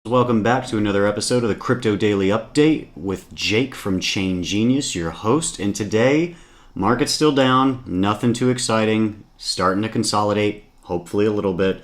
Welcome back to another episode of the Crypto Daily Update with Jake from Chain Genius, your host. And today, market's still down, nothing too exciting, starting to consolidate, hopefully a little bit.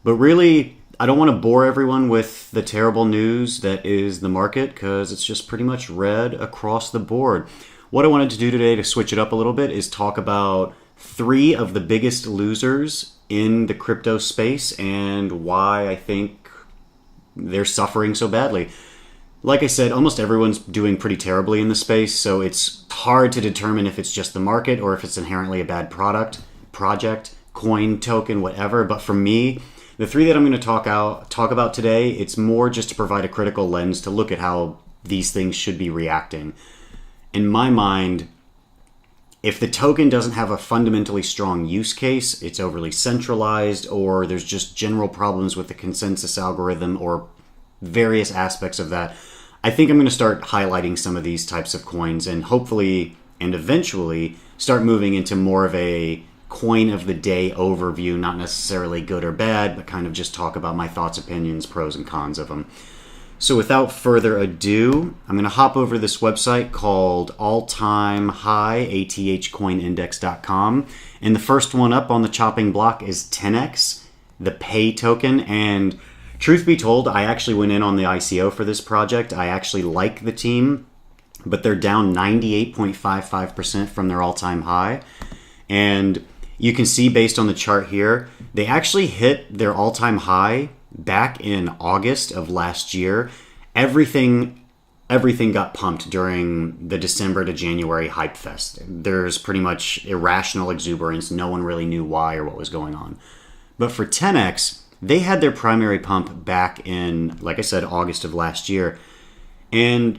But really, I don't want to bore everyone with the terrible news that is the market because it's just pretty much red across the board. What I wanted to do today to switch it up a little bit is talk about 3 of the biggest losers in the crypto space and why I think they're suffering so badly. Like I said, almost everyone's doing pretty terribly in the space, so it's hard to determine if it's just the market or if it's inherently a bad project, coin, token, whatever. But for me, the 3 that I'm going to talk about today, it's more just to provide a critical lens to look at how these things should be reacting. In my mind, if the token doesn't have a fundamentally strong use case, it's overly centralized, or there's just general problems with the consensus algorithm or various aspects of that, I think I'm going to start highlighting some of these types of coins and hopefully and eventually start moving into more of a coin of the day overview, not necessarily good or bad, but kind of just talk about my thoughts, opinions, pros and cons of them. So without further ado, I'm going to hop over to this website called alltimehigh.athcoinindex.com. And the first one up on the chopping block is TenX, the PAY token. And truth be told, I actually went in on the ICO for this project. I actually like the team, but they're down 98.55% from their all-time high. And you can see based on the chart here, they actually hit their all-time high back in August of last year. Everything got pumped during the December to January hype fest. There's pretty much irrational exuberance. No one really knew why or what was going on. But for TenX, they had their primary pump back in, like I said, August of last year. And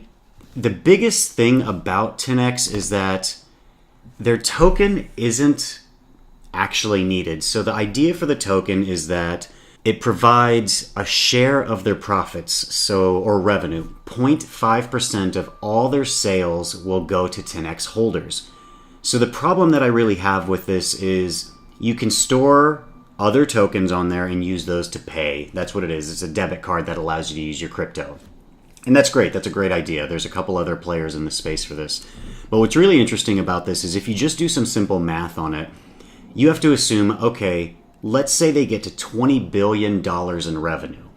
the biggest thing about TenX is that their token isn't actually needed. So the idea for the token is that it provides a share of their profits, or revenue. 0.5% of all their sales will go to TenX holders. So the problem that I really have with this is you can store other tokens on there and use those to pay. That's what it is. It's a debit card that allows you to use your crypto. And that's great. That's a great idea. There's a couple other players in the space for this. But what's really interesting about this is if you just do some simple math on it, you have to assume, okay, let's say they get to $20 billion in revenue.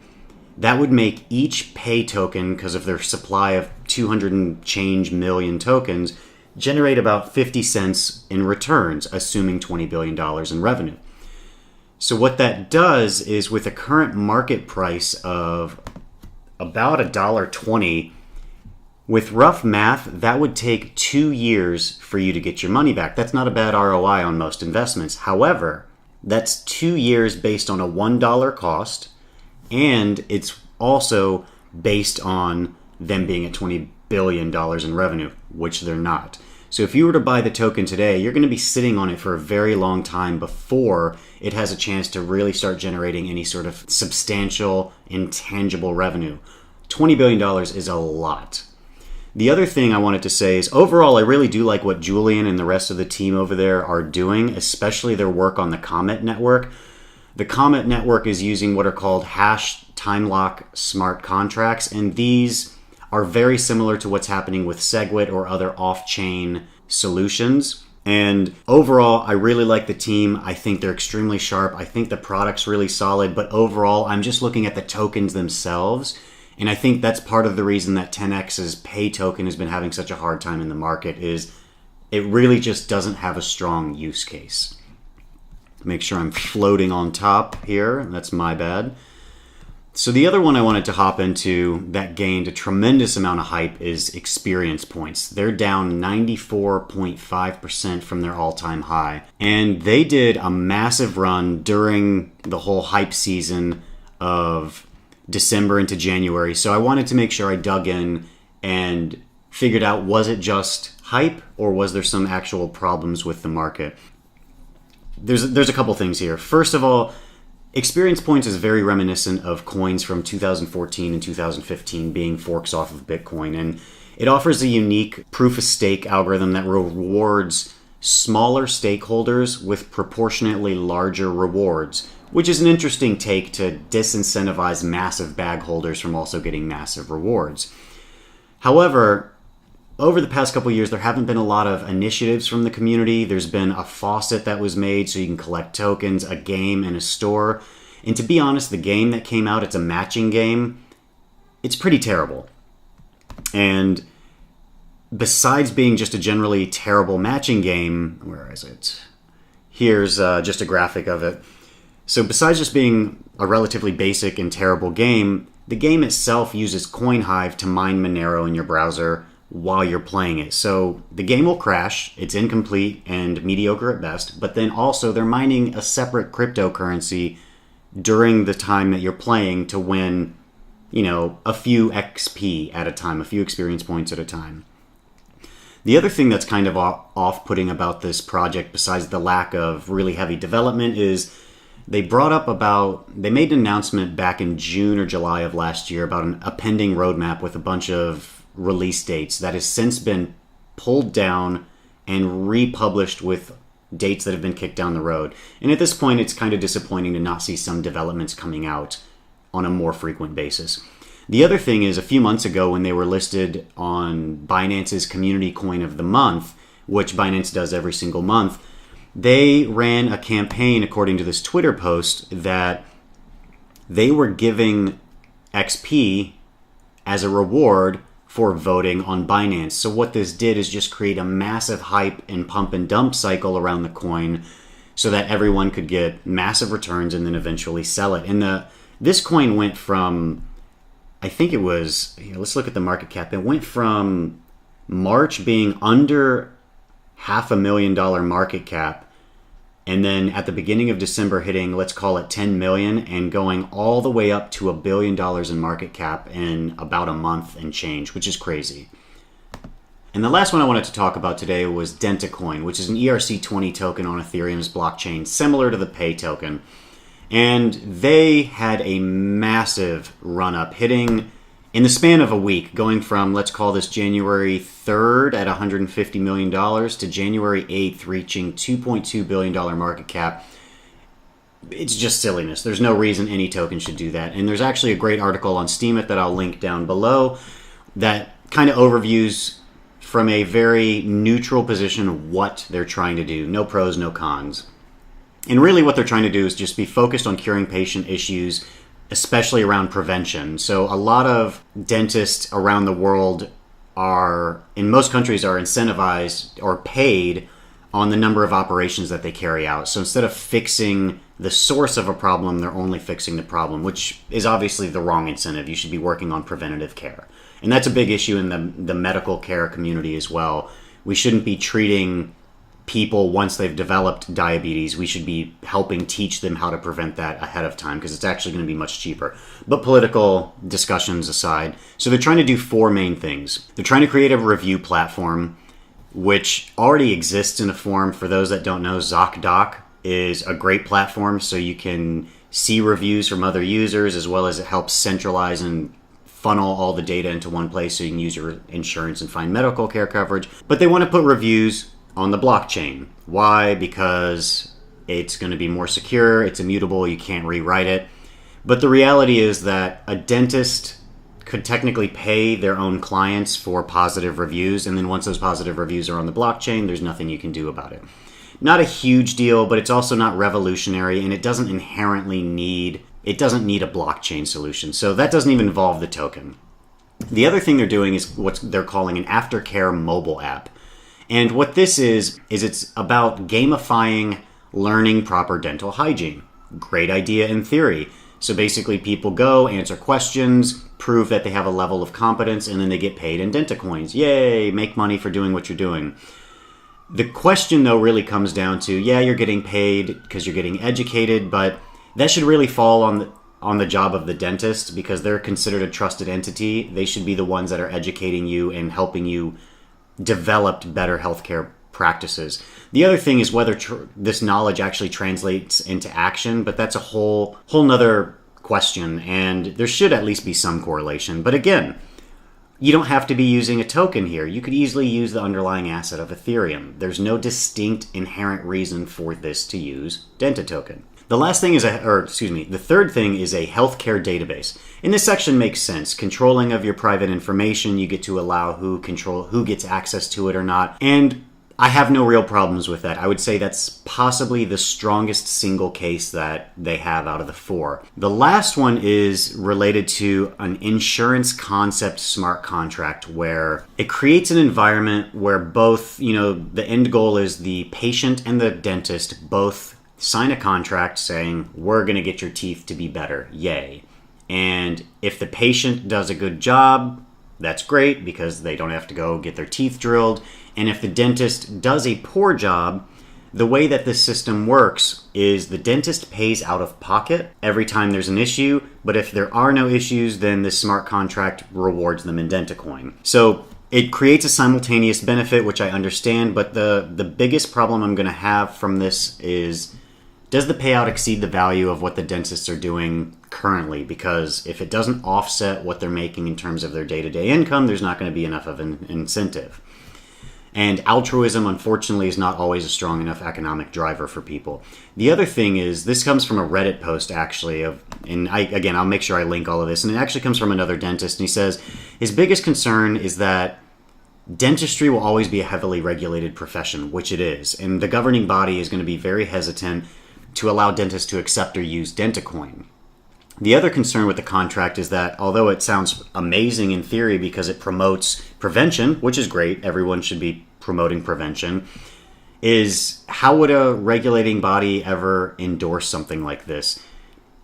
That would make each pay token, because of their supply of 200 and change million tokens, generate about 50 cents in returns, assuming $20 billion in revenue. So what that does is with a current market price of about $1.20, with rough math, that would take 2 years for you to get your money back. That's not a bad ROI on most investments. However, that's 2 years based on a $1 cost, and it's also based on them being at $20 billion in revenue, which they're not. So if you were to buy the token today, you're going to be sitting on it for a very long time before it has a chance to really start generating any sort of substantial, intangible revenue. $20 billion is a lot. The other thing I wanted to say is overall, I really do like what Julian and the rest of the team over there are doing, especially their work on the Comet network. The Comet network is using what are called hash time lock smart contracts, and these are very similar to what's happening with SegWit or other off-chain solutions. And overall, I really like the team. I think they're extremely sharp. I think the product's really solid, but overall, I'm just looking at the tokens themselves. And I think that's part of the reason that TenX's pay token has been having such a hard time in the market is it really just doesn't have a strong use case. Make sure I'm floating on top here. That's my bad. So the other one I wanted to hop into that gained a tremendous amount of hype is experience points. They're down 94.5% from their all-time high. And they did a massive run during the whole hype season of December into January. So I wanted to make sure I dug in and figured out, was it just hype or was there some actual problems with the market? There's a couple things here. First of all, experience points is very reminiscent of coins from 2014 and 2015 being forks off of Bitcoin, and it offers a unique proof of stake algorithm that rewards smaller stakeholders with proportionately larger rewards, which is an interesting take to disincentivize massive bag holders from also getting massive rewards. However, over the past couple of years, there haven't been a lot of initiatives from the community. There's been a faucet that was made so you can collect tokens, a game, and a store. And to be honest, the game that came out, it's a matching game. It's pretty terrible. And besides being just a generally terrible matching game, where is it? Here's just a graphic of it. So besides just being a relatively basic and terrible game, the game itself uses CoinHive to mine Monero in your browser while you're playing it. So the game will crash, it's incomplete and mediocre at best, but then also they're mining a separate cryptocurrency during the time that you're playing to win, a few XP at a time, a few experience points at a time. The other thing that's kind of off-putting about this project, besides the lack of really heavy development, is they made an announcement back in June or July of last year about a pending roadmap with a bunch of release dates that has since been pulled down and republished with dates that have been kicked down the road. And at this point, it's kind of disappointing to not see some developments coming out on a more frequent basis. The other thing is, a few months ago when they were listed on Binance's Community Coin of the Month, which Binance does every single month, they ran a campaign, according to this Twitter post, that they were giving XP as a reward for voting on Binance. So what this did is just create a massive hype and pump and dump cycle around the coin so that everyone could get massive returns and then eventually sell it. And this coin went from, I think it was, let's look at the market cap. It went from March being under $500,000 market cap, and then at the beginning of December hitting, let's call it 10 million, and going all the way up to $1 billion in market cap in about a month and change, which is crazy. And the last one I wanted to talk about today was DentaCoin, which is an ERC20 token on Ethereum's blockchain, similar to the Pay token. And they had a massive run-up, hitting in the span of a week, going from, let's call this January 3rd at $150 million to January 8th reaching $2.2 billion market cap. It's just silliness. There's no reason any token should do that. And there's actually a great article on Steemit that I'll link down below that kind of overviews from a very neutral position what they're trying to do. No pros, no cons. And really what they're trying to do is just be focused on curing patient issues, especially around prevention. So a lot of dentists around the world in most countries are incentivized or paid on the number of operations that they carry out. So instead of fixing the source of a problem, they're only fixing the problem, which is obviously the wrong incentive. You should be working on preventative care. And that's a big issue in the medical care community as well. We shouldn't be treating people once they've developed diabetes. We should be helping teach them how to prevent that ahead of time, because it's actually going to be much cheaper. But political discussions aside, so they're trying to do four main things. They're trying to create a review platform, which already exists in a form. For those that don't know, ZocDoc is a great platform, so you can see reviews from other users, as well as it helps centralize and funnel all the data into one place so you can use your insurance and find medical care coverage. But they want to put reviews on the blockchain. Why? Because it's going to be more secure, it's immutable, you can't rewrite it. But the reality is that a dentist could technically pay their own clients for positive reviews, and then once those positive reviews are on the blockchain, there's nothing you can do about it. Not a huge deal, but it's also not revolutionary, and it doesn't need a blockchain solution. So that doesn't even involve the token. The other thing they're doing is what they're calling an aftercare mobile app. And what this is it's about gamifying learning proper dental hygiene. Great idea in theory. So basically people go, answer questions, prove that they have a level of competence, and then they get paid in DentaCoins. Yay, make money for doing what you're doing. The question, though, really comes down to, yeah, you're getting paid because you're getting educated, but that should really fall on the job of the dentist, because they're considered a trusted entity. They should be the ones that are educating you and helping you develop better healthcare practices. The other thing is whether this knowledge actually translates into action, but that's a whole nother question, and there should at least be some correlation. But again, you don't have to be using a token here. You could easily use the underlying asset of Ethereum. There's no distinct inherent reason for this to use DentaToken. The third thing is a healthcare database. And this section makes sense. Controlling of your private information, you get to allow who gets access to it or not. And I have no real problems with that. I would say that's possibly the strongest single case that they have out of the four. The last one is related to an insurance concept smart contract, where it creates an environment where both, the end goal is the patient and the dentist both sign a contract saying, we're going to get your teeth to be better. Yay. And if the patient does a good job, that's great because they don't have to go get their teeth drilled. And if the dentist does a poor job, the way that this system works is the dentist pays out of pocket every time there's an issue, but if there are no issues, then this smart contract rewards them in DentaCoin. So it creates a simultaneous benefit, which I understand, but the biggest problem I'm going to have from this is, does the payout exceed the value of what the dentists are doing currently? Because if it doesn't offset what they're making in terms of their day-to-day income, there's not going to be enough of an incentive. And altruism, unfortunately, is not always a strong enough economic driver for people. The other thing is, this comes from a Reddit post, actually, I'll make sure I link all of this, and it actually comes from another dentist, and he says his biggest concern is that dentistry will always be a heavily regulated profession, which it is, and the governing body is going to be very hesitant to allow dentists to accept or use DentaCoin. The other concern with the contract is that although it sounds amazing in theory because it promotes prevention, which is great, everyone should be promoting prevention, is how would a regulating body ever endorse something like this?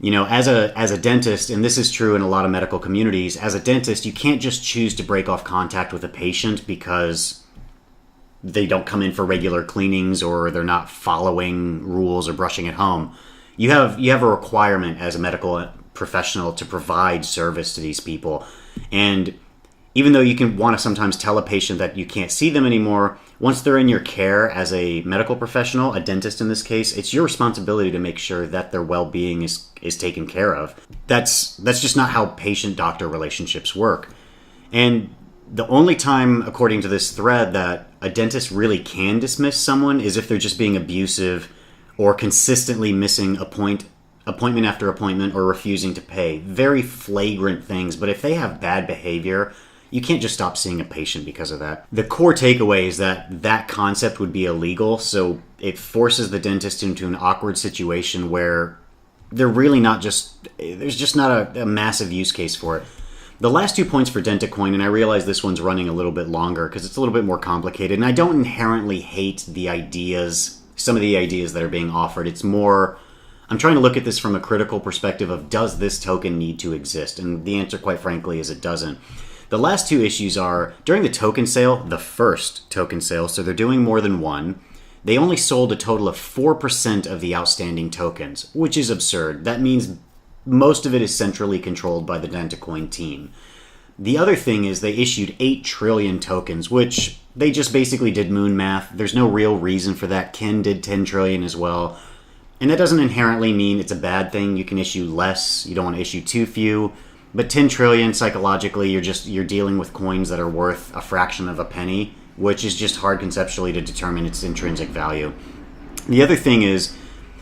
As a dentist, and this is true in a lot of medical communities, as a dentist, you can't just choose to break off contact with a patient because they don't come in for regular cleanings or they're not following rules or brushing at home. You have a requirement as a medical professional to provide service to these people. And even though you can want to sometimes tell a patient that you can't see them anymore, once they're in your care as a medical professional, a dentist in this case, it's your responsibility to make sure that their well-being is taken care of. That's just not how patient-doctor relationships work. And the only time, according to this thread, that a dentist really can dismiss someone is if they're just being abusive or consistently missing appointment after appointment or refusing to pay. Very flagrant things, but if they have bad behavior, you can't just stop seeing a patient because of that. The core takeaway is that concept would be illegal, so it forces the dentist into an awkward situation where there's just not a massive use case for it. The last 2 points for DentaCoin, and I realize this one's running a little bit longer because it's a little bit more complicated, and I don't inherently hate some of the ideas that are being offered. It's more, I'm trying to look at this from a critical perspective of, does this token need to exist? And the answer, quite frankly, is it doesn't. The last two issues are, during the token sale, the first token sale, so they're doing more than one, they only sold a total of 4% of the outstanding tokens, which is absurd. That means most of it is centrally controlled by the DentaCoin team. The other thing is they issued 8 trillion tokens, which they just basically did moon math. There's no real reason for that. Ken did 10 trillion as well. And that doesn't inherently mean it's a bad thing. You can issue less. You don't want to issue too few. But 10 trillion, psychologically, you're dealing with coins that are worth a fraction of a penny, which is just hard conceptually to determine its intrinsic value. The other thing is,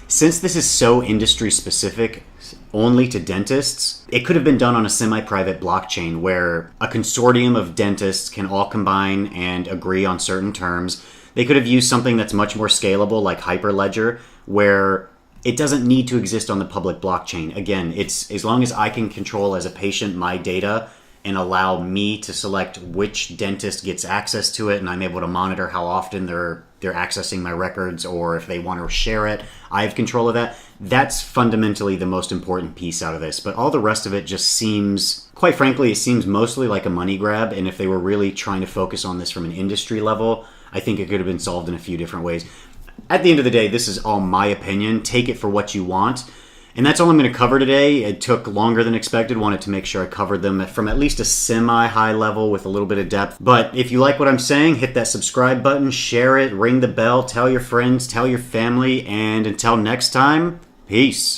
since this is so industry specific, only to dentists, it could have been done on a semi-private blockchain where a consortium of dentists can all combine and agree on certain terms. They could have used something that's much more scalable like Hyperledger, where it doesn't need to exist on the public blockchain. Again, it's as long as I can control as a patient my data and allow me to select which dentist gets access to it, and I'm able to monitor how often they're accessing my records, or if they want to share it, I have control of that. That's fundamentally the most important piece out of this. But all the rest of it just seems, quite frankly, it seems mostly like a money grab. And if they were really trying to focus on this from an industry level, I think it could have been solved in a few different ways. At the end of the day, this is all my opinion. Take it for what you want. And that's all I'm going to cover today. It took longer than expected. Wanted to make sure I covered them from at least a semi-high level with a little bit of depth. But if you like what I'm saying, hit that subscribe button, share it, ring the bell, tell your friends, tell your family, and until next time, peace.